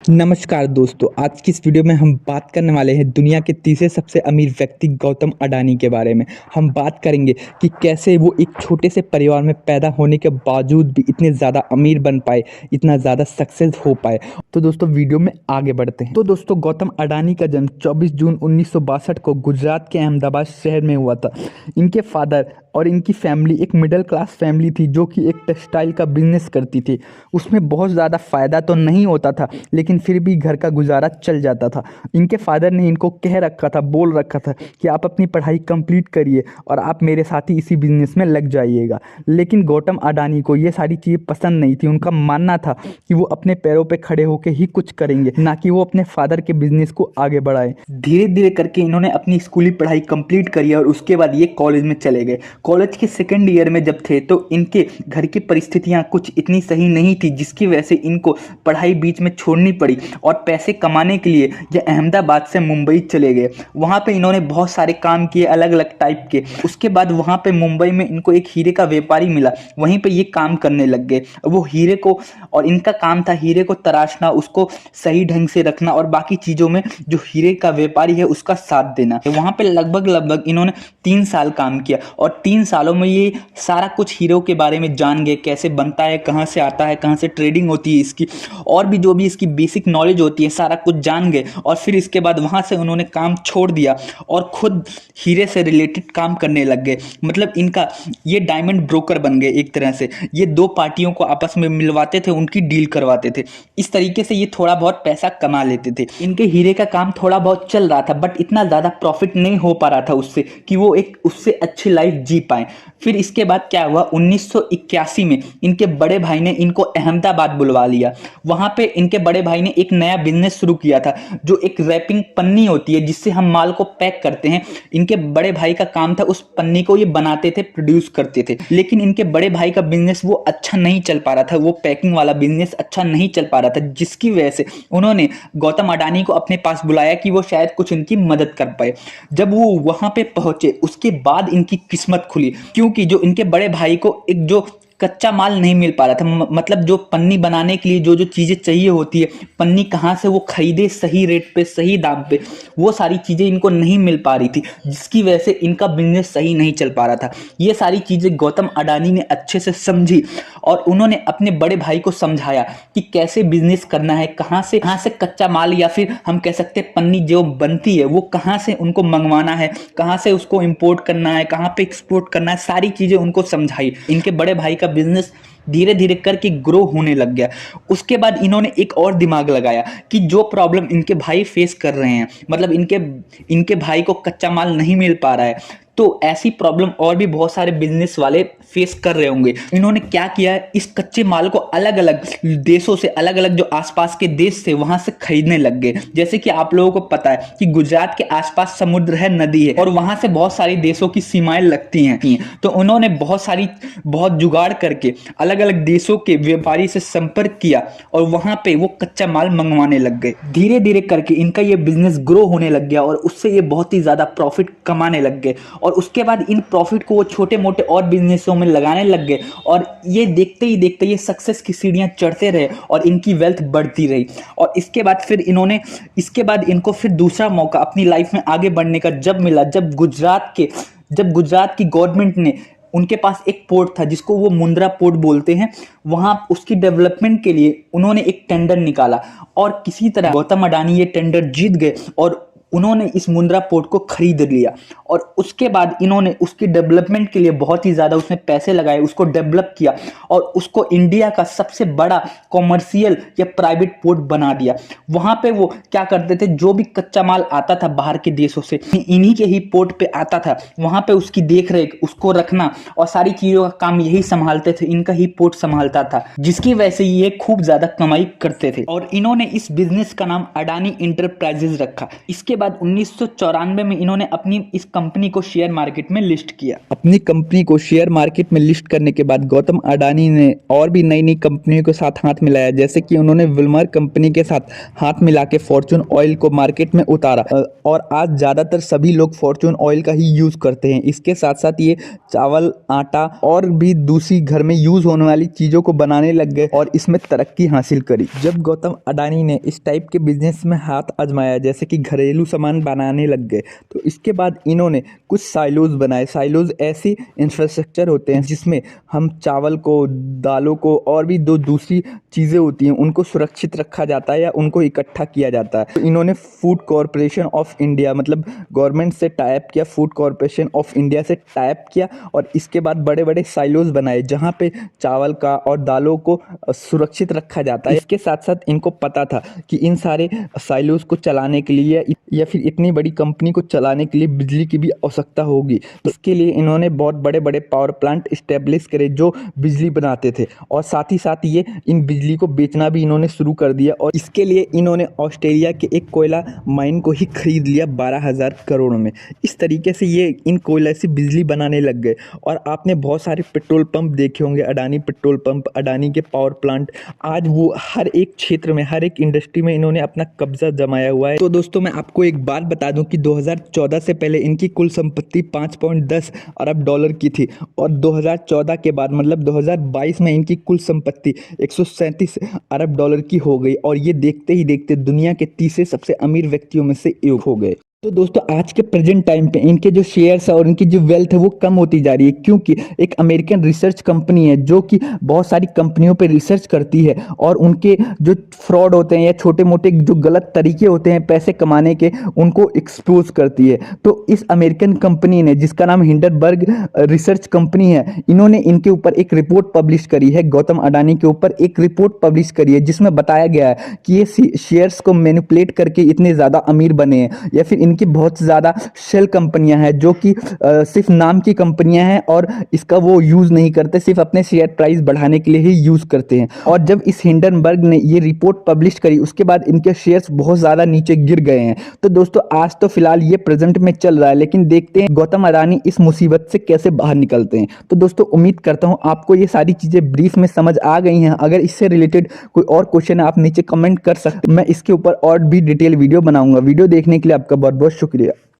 नमस्कार दोस्तों, आज की इस वीडियो में हम बात करने वाले हैं दुनिया के तीसरे सबसे अमीर व्यक्ति गौतम अडानी के बारे में। हम बात करेंगे कि कैसे वो एक छोटे से परिवार में पैदा होने के बावजूद भी इतने ज़्यादा अमीर बन पाए, इतना ज़्यादा सक्सेस हो पाए। तो दोस्तों वीडियो में आगे बढ़ते हैं। तो दोस्तों गौतम अडानी का जन्म 24 जून 1962 को गुजरात के अहमदाबाद शहर में हुआ था। इनके फादर और इनकी फैमिली एक मिडिल क्लास फैमिली थी जो कि एक टेक्सटाइल का बिजनेस करती थी। उसमें बहुत ज़्यादा फ़ायदा तो नहीं होता था, लेकिन फिर भी घर का गुजारा चल जाता था। इनके फादर ने इनको कह रखा था, बोल रखा था कि आप अपनी पढ़ाई कंप्लीट करिए और आप मेरे साथ ही इसी बिजनेस में लग जाइएगा। लेकिन गौतम अडानी को ये सारी चीज़ें पसंद नहीं थी। उनका मानना था कि वो अपने पैरों पे खड़े होकर ही कुछ करेंगे, ना कि वो अपने फादर के बिजनेस को आगे बढ़ाए। धीरे धीरे करके इन्होंने अपनी स्कूली पढ़ाई कंप्लीट करी और उसके बाद ये कॉलेज में चले गए। कॉलेज के सेकेंड ईयर में जब थे तो इनके घर की परिस्थितियां कुछ इतनी सही नहीं थी, जिसकी वजह से इनको पढ़ाई बीच में छोड़नी पड़ी और पैसे कमाने के लिए ये अहमदाबाद से मुंबई चले गए। वहाँ पे इन्होंने बहुत सारे काम किए अलग अलग टाइप के। उसके बाद वहाँ पे मुंबई में इनको एक हीरे का व्यापारी मिला, वहीं पे ये काम करने लग गए। वो हीरे को, और इनका काम था हीरे को तराशना, उसको सही ढंग से रखना और बाकी चीज़ों में जो हीरे का व्यापारी है उसका साथ देना। वहाँ पे लगभग इन्होंने 3 साल काम किया और 3 सालों में ये सारा कुछ हीरो के बारे में जान गए, कैसे बनता है, कहाँ से आता है, कहाँ से ट्रेडिंग होती है इसकी, और भी जो भी इसकी बेसिक नॉलेज होती है सारा कुछ जान गए। और फिर इसके बाद वहाँ से उन्होंने काम छोड़ दिया और खुद हीरे से रिलेटेड काम करने लग गए। मतलब इनका ये डायमंड ब्रोकर बन गए एक तरह से। ये दो पार्टियों को आपस में मिलवाते थे, उनकी डील करवाते थे। इस तरीके से ये थोड़ा बहुत पैसा कमा लेते थे। इनके हीरे का काम थोड़ा बहुत चल रहा था, बट इतना ज़्यादा प्रॉफिट नहीं हो पा रहा था उससे कि वो एक उससे अच्छी लाइफ जी पाए। फिर इसके बाद क्या हुआ, 1981 में इनके बड़े भाई ने इनको अहमदाबाद बुलवा लिया। वहाँ पे इनके बड़े भाई ने एक नया बिजनेस शुरू किया था, जो एक रैपिंग पन्नी होती है जिससे हम माल को पैक करते हैं। इनके बड़े भाई का काम था, उस पन्नी को ये बनाते थे, प्रोड्यूस करते थे। लेकिन इनके बड़े भाई का बिजनेस वो अच्छा नहीं चल पा रहा था, वो पैकिंग वाला बिजनेस अच्छा नहीं चल पा रहा था, जिसकी वजह से उन्होंने गौतम अडानी को अपने पास बुलाया कि वो शायद कुछ इनकी मदद कर पाए। जब वो वहां पे पहुंचे उसके बाद इनकी किस्मत खुली, क्योंकि जो इनके बड़े भाई को एक जो कच्चा माल नहीं मिल पा रहा था, मतलब जो पन्नी बनाने के लिए जो जो चीज़ें चाहिए होती है, पन्नी कहाँ से वो खरीदे सही रेट पे सही दाम पे, वो सारी चीज़ें इनको नहीं मिल पा रही थी, जिसकी वजह से इनका बिजनेस सही नहीं चल पा रहा था। ये सारी चीज़ें गौतम अडानी ने अच्छे से समझी और उन्होंने अपने बड़े भाई को समझाया कि कैसे बिजनेस करना है, कहाँ से कच्चा माल या फिर हम कह सकते हैं पन्नी जो बनती है वो कहाँ से उनको मंगवाना है, कहाँ से उसको इंपोर्ट करना है, कहाँ पे एक्सपोर्ट करना है, सारी चीज़ें उनको समझाई। इनके बड़े भाई का बिजनेस धीरे धीरे करके ग्रो होने लग गया। उसके बाद इन्होंने एक और दिमाग लगाया कि जो प्रॉब्लम इनके भाई फेस कर रहे हैं, मतलब इनके भाई को कच्चा माल नहीं मिल पा रहा है, तो ऐसी प्रॉब्लम और भी बहुत सारे बिजनेस वाले फेस कर रहे होंगे। इन्होंने क्या किया, इस कच्चे माल को अलग अलग देशों से, अलग अलग जो आसपास के देश से वहां से खरीदने लग गए। जैसे कि आप लोगों को पता है कि गुजरात के आसपास समुद्र है, नदी है, और वहां से बहुत सारी देशों की सीमाएं लगती हैं। तो उन्होंने बहुत जुगाड़ करके अलग अलग देशों के व्यापारी से संपर्क किया और वहां पे वो कच्चा माल मंगवाने लग गए। धीरे धीरे करके इनका ये बिजनेस ग्रो होने लग गया और उससे ये बहुत ही ज्यादा प्रॉफिट कमाने लग गए। और उसके बाद इन प्रॉफिट को वो छोटे मोटे और बिजनेसों में लगाने लग गए और ये देखते ही देखते ये सक्सेस की सीढ़ियां चढ़ते रहे और इनकी वेल्थ बढ़ती रही। और इसके बाद इनको फिर दूसरा मौका अपनी लाइफ में आगे बढ़ने का जब मिला, जब गुजरात की गवर्नमेंट ने, उनके पास एक पोर्ट था जिसको वो मुंद्रा पोर्ट बोलते हैं, वहां उसकी डेवलपमेंट के लिए उन्होंने एक टेंडर निकाला और किसी तरह गौतम अडानी ये टेंडर जीत गए और उन्होंने इस मुंद्रा पोर्ट को खरीद लिया। और उसके बाद इन्होंने उसकी डेवलपमेंट के लिए बहुत ही ज़्यादा उसमें पैसे लगाए, उसको डेवलप किया और उसको इंडिया का सबसे बड़ा कॉमर्शियल या प्राइवेट पोर्ट बना दिया। वहाँ पे वो क्या करते थे, जो भी कच्चा माल आता था बाहर के देशों से, इन्हीं के ही पोर्ट पे आता था। वहाँ पे उसकी देख रेख, उसको रखना और सारी चीज़ों का काम यही संभालते थे, इनका ही पोर्ट संभालता था, जिसकी वजह से ये खूब ज़्यादा कमाई करते थे। और इन्होंने इस बिजनेस का नाम अडानी इंटरप्राइजेज रखा। इसके बाद 1994 में इन्होंने अपनी इस कंपनी को शेयर मार्केट में लिस्ट किया। अपनी कंपनी को शेयर मार्केट में लिस्ट करने के बाद गौतम अडानी ने और भी नई नई कंपनियों के साथ हाथ मिलाया, जैसे कि उन्होंने विल्मर कंपनी के साथ हाथ मिला के फॉर्चून ऑयल को मार्केट में उतारा और आज ज़्यादातर सभी लोग फॉर्चून ऑयल का ही यूज़ करते हैं। इसके साथ साथ ये चावल, आटा और भी दूसरी घर में यूज़ होने वाली चीज़ों को बनाने लग गए और इसमें तरक्की हासिल करी। जब गौतम अडानी ने इस टाइप के बिजनेस में हाथ आजमाया, जैसे कि घरेलू सामान बनाने लग गए, तो इसके बाद इन्होंने कुछ साइलोज बनाए। साइलोज ऐसी इंफ्रास्ट्रक्चर होते हैं जिसमें हम चावल को, दालों को और भी दो दूसरी चीज़ें होती हैं उनको सुरक्षित रखा जाता है या उनको इकट्ठा किया जाता है। तो इन्होंने फूड कॉरपोरेशन ऑफ इंडिया, मतलब गवर्नमेंट से टाइप किया, फूड कॉरपोरेशन ऑफ इंडिया से टाइप किया और इसके बाद बड़े बड़े साइलोज बनाए जहाँ पे चावल का और दालों को सुरक्षित रखा जाता है। इसके साथ साथ इनको पता था कि इन सारे साइलोज को चलाने के लिए या फिर इतनी बड़ी कंपनी को चलाने के लिए बिजली की भी आवश्यकता होगी। तो इसके लिए इन्होंने बहुत बड़े बड़े पावर प्लांट इस्टेब्लिश करे जो बिजली बनाते थे और साथ ही साथ ये इन बिजली को बेचना भी इन्होंने शुरू कर दिया और इसके लिए इन्होंने ऑस्ट्रेलिया के एक कोयला माइन को ही खरीद लिया 12,000 करोड़ में। इस तरीके से ये इन कोयला से बिजली बनाने लग गए और आपने बहुत सारे पेट्रोल पंप देखे होंगे, अडानी पेट्रोल पंप, अडानी के पावर प्लांट। आज वो हर एक क्षेत्र में, हर एक इंडस्ट्री में इन्होंने अपना कब्जा जमाया हुआ है। तो दोस्तों मैं आपको एक बात बता दूं कि 2014 से पहले इनकी कुल संपत्ति 5.10 अरब डॉलर की थी और 2014 के बाद मतलब 2022 में इनकी कुल संपत्ति 137 अरब डॉलर की हो गई और ये देखते ही देखते दुनिया के तीसरे सबसे अमीर व्यक्तियों में से एक हो गए। तो दोस्तों आज के प्रेजेंट टाइम पे इनके जो शेयर्स है और इनकी जो वेल्थ है वो कम होती जा रही है, क्योंकि एक अमेरिकन रिसर्च कंपनी है जो कि बहुत सारी कंपनियों पे रिसर्च करती है और उनके जो फ्रॉड होते हैं या छोटे मोटे जो गलत तरीके होते हैं पैसे कमाने के, उनको एक्सपोज करती है। तो इस अमेरिकन कंपनी ने, जिसका नाम हिंडनबर्ग रिसर्च कंपनी है, इन्होंने इनके ऊपर एक रिपोर्ट पब्लिश करी है, गौतम अडानी के ऊपर एक रिपोर्ट पब्लिश करी है जिसमें बताया गया है कि ये शेयर्स को मैनिपुलेट करके इतने ज़्यादा अमीर बने हैं या फिर इनकी बहुत ज़्यादा शेल कंपनियां हैं जो कि सिर्फ नाम की कंपनियां हैं और इसका वो यूज़ नहीं करते, सिर्फ अपने शेयर प्राइस बढ़ाने के लिए ही यूज़ करते हैं। और जब इस हिंडनबर्ग ने ये रिपोर्ट पब्लिश करी उसके बाद इनके शेयर्स बहुत ज़्यादा नीचे गिर गए हैं। तो दोस्तों आज तो फिलहाल ये प्रेजेंट में चल रहा है, लेकिन देखते हैं गौतम अडानी इस मुसीबत से कैसे बाहर निकलते हैं। तो दोस्तों उम्मीद करता हूँ आपको ये सारी चीज़ें ब्रीफ में समझ आ गई हैं। अगर इससे रिलेटेड कोई और क्वेश्चन है आप नीचे कमेंट कर सकते हैं, मैं इसके ऊपर और भी डिटेल वीडियो बनाऊंगा। वीडियो देखने के लिए आपका बहुत बहुत शुक्रिया।